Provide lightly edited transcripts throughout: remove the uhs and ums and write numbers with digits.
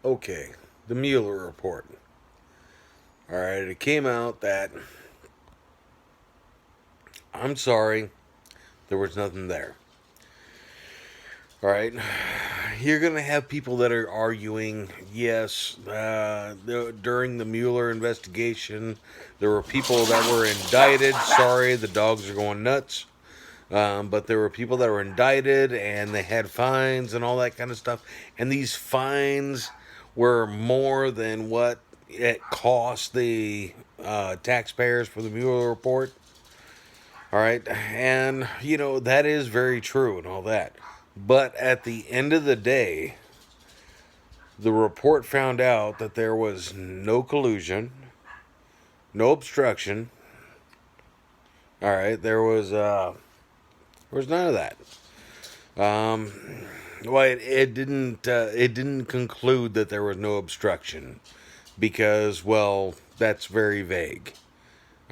Okay, the Mueller report. All right, it came out that I'm sorry, there was nothing there. All right, you're gonna have people that are arguing. Yes, during the Mueller investigation, there were people that were indicted. Sorry, the dogs are going nuts. But there were people that were indicted and they had fines and all that kind of stuff. And these fines were more than what it cost the taxpayers for the Mueller report. All right. And, that is very true and all that. But at the end of the day, the report found out that there was no collusion, no obstruction. All right. There was none of that. Um, well, it didn't conclude that there was no obstruction because, well, that's very vague.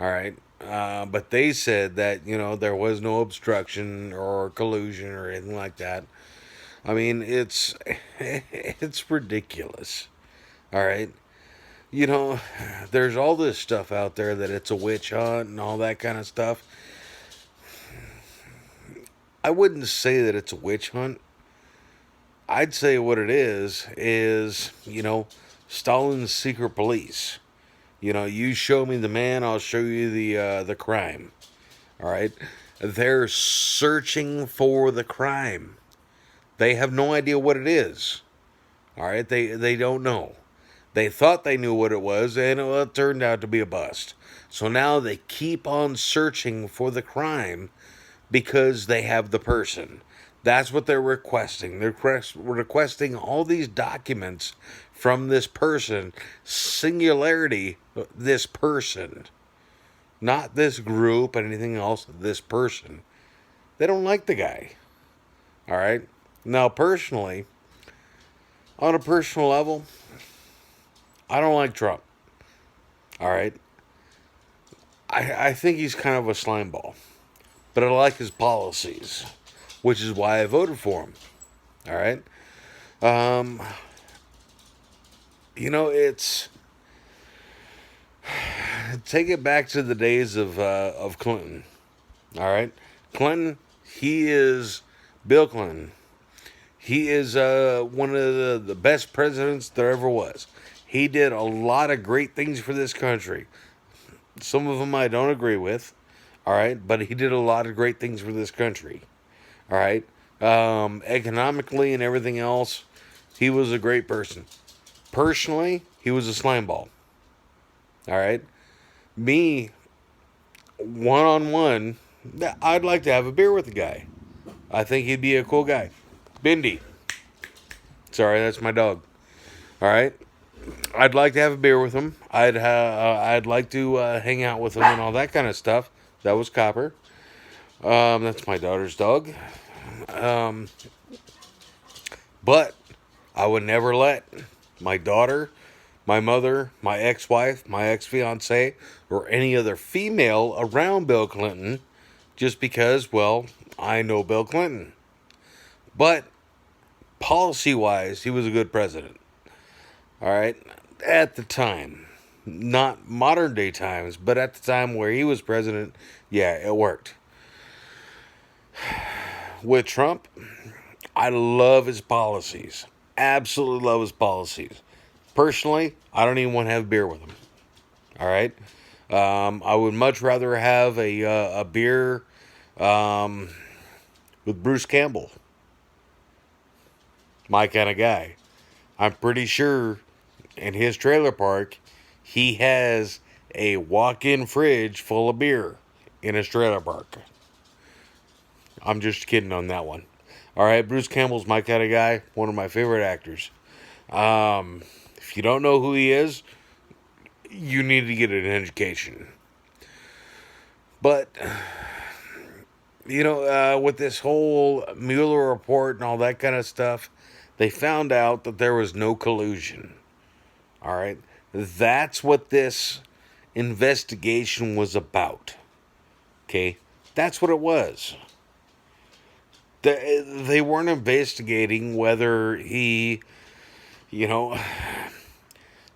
All right. But they said that there was no obstruction or collusion or anything like that. I mean, it's it's ridiculous. All right. You know, there's all this stuff out there that it's a witch hunt and all that kind of stuff. I wouldn't say that it's a witch hunt. I'd say what it is, Stalin's secret police. You show me the man, I'll show you the crime. All right? They're searching for the crime. They have no idea what it is. All right? They don't know. They thought they knew what it was, and it turned out to be a bust. So now they keep on searching for the crime because they have the person. That's what they're requesting. They're requesting all these documents from this person. Singularity, this person. Not this group and anything else, this person. They don't like the guy. All right? Now, personally, on a personal level, I don't like Trump. All right? I think he's kind of a slime ball. But I like his policies, which is why I voted for him. All right? Um, it's take it back to the days of Clinton. All right, Clinton. He is Bill Clinton. He is one of the best presidents there ever was. He did a lot of great things for this country. Some of them I don't agree with. All right, but he did a lot of great things for this country. All right, economically and everything else, he was a great person. Personally, he was a slime ball. All right. Me, one on one, I'd like to have a beer with the guy. I think he'd be a cool guy. Bindi. Sorry, that's my dog. All right. I'd like to have a beer with him. I'd like to hang out with him and all that kind of stuff. That was Copper. That's my daughter's dog. Um, but I would never let my daughter, my mother, my ex-wife, my ex-fiance, or any other female around Bill Clinton just because, well, I know Bill Clinton. But policy-wise, he was a good president. All right? At the time. Not modern day times, but at the time where he was president, yeah, it worked. With Trump, I love his policies. Absolutely love his policies. Personally, I don't even want to have beer with him. All right. I would much rather have a beer um, with Bruce Campbell, my kind of guy. I'm pretty sure in his trailer park, he has a walk-in fridge full of beer in his trailer park. I'm just kidding on that one. All right, Bruce Campbell's my kind of guy. One of my favorite actors. If you don't know who he is, you need to get an education. But, with this whole Mueller report and all that kind of stuff, they found out that there was no collusion. All right? That's what this investigation was about. Okay? That's what it was. They weren't investigating whether he you know,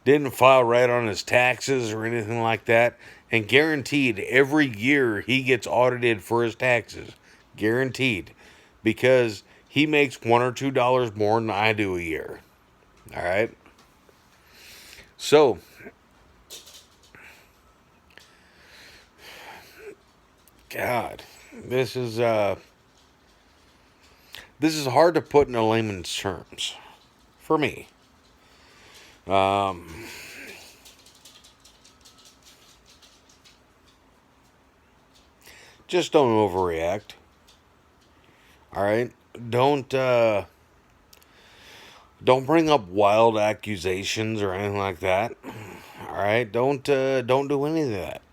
didn't file right on his taxes or anything like that, and guaranteed every year he gets audited for his taxes. Guaranteed. Because he makes $1 or $2 more than I do a year. All right. So, God, this is hard to put in a layman's terms for me. Um, just don't overreact. All right. Don't uh, don't bring up wild accusations or anything like that. All right. Don't do any of that.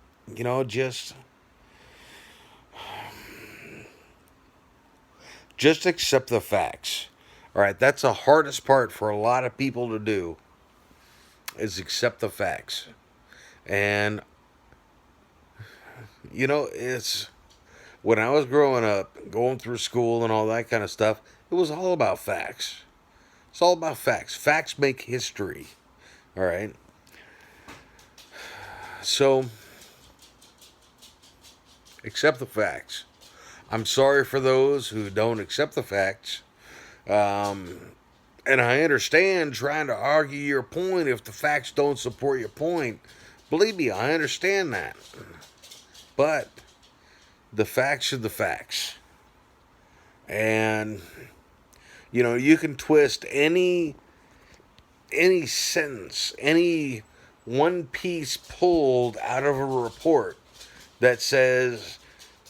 Just accept the facts. All right. That's the hardest part for a lot of people to do is accept the facts. And it's when I was growing up, going through school and all that kind of stuff, it was all about facts. It's all about facts. Facts make history. All right. So, accept the facts. I'm sorry for those who don't accept the facts. Um, and I understand trying to argue your point if the facts don't support your point. Believe me, I understand that. But the facts are the facts. And you can twist any sentence, any one piece pulled out of a report that says,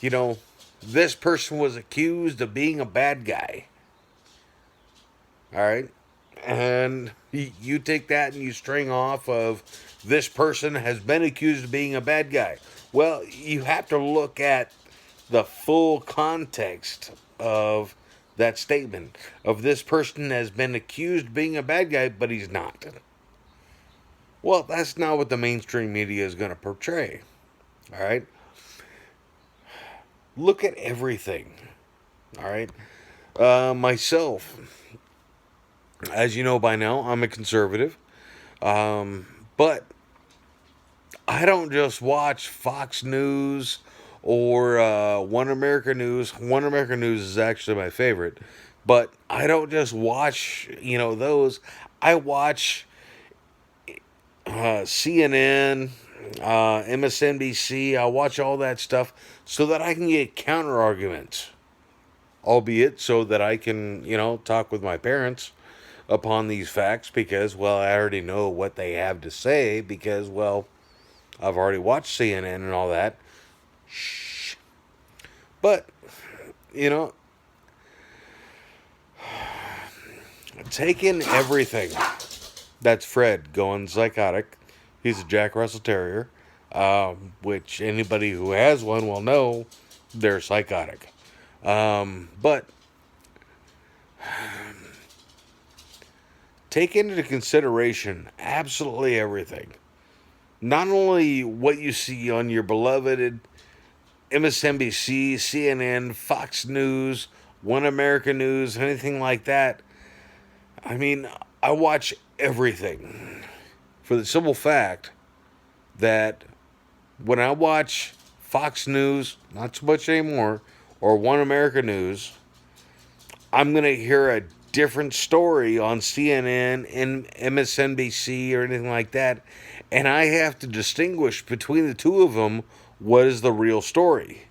you know, this person was accused of being a bad guy. All right? And you take that and you string off of this person has been accused of being a bad guy. Well, you have to look at the full context of that statement of this person has been accused of being a bad guy, but he's not. Well, that's not what the mainstream media is going to portray. All right? Look at everything. All right? Myself, as you know by now, I'm a conservative. But I don't just watch Fox News or One America News. One America News is actually my favorite. But I don't just watch, those. I watch CNN, MSNBC. I watch all that stuff so that I can get counter arguments. Albeit so that I can, talk with my parents upon these facts because, well, I already know what they have to say because, well, I've already watched CNN and all that. Shh. But, taking everything. That's Fred going psychotic. He's a Jack Russell Terrier, which anybody who has one will know they're psychotic. But take into consideration absolutely everything. Not only what you see on your beloved MSNBC, CNN, Fox News, One America News, anything like that. I mean, I watch everything for the simple fact that when I watch Fox News, not so much anymore, or One America News, I'm going to hear a different story on CNN and MSNBC or anything like that, and I have to distinguish between the two of them what is the real story.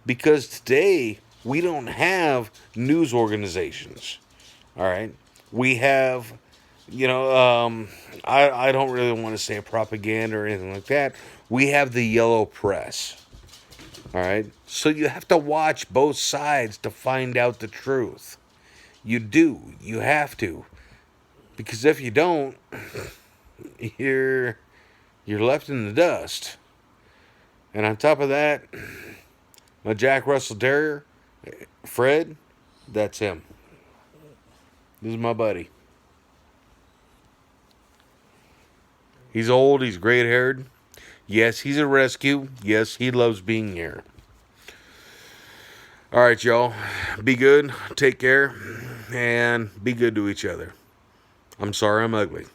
Because today, we don't have news organizations. All right? We have, I don't really want to say propaganda or anything like that. We have the yellow press. All right? So you have to watch both sides to find out the truth. You do. You have to. Because if you don't, you're left in the dust. And on top of that, my Jack Russell Terrier, Fred, that's him. This is my buddy. He's old, he's gray-haired. Yes, he's a rescue. Yes, he loves being here. All right, y'all. Be good, take care, and be good to each other. I'm sorry I'm ugly.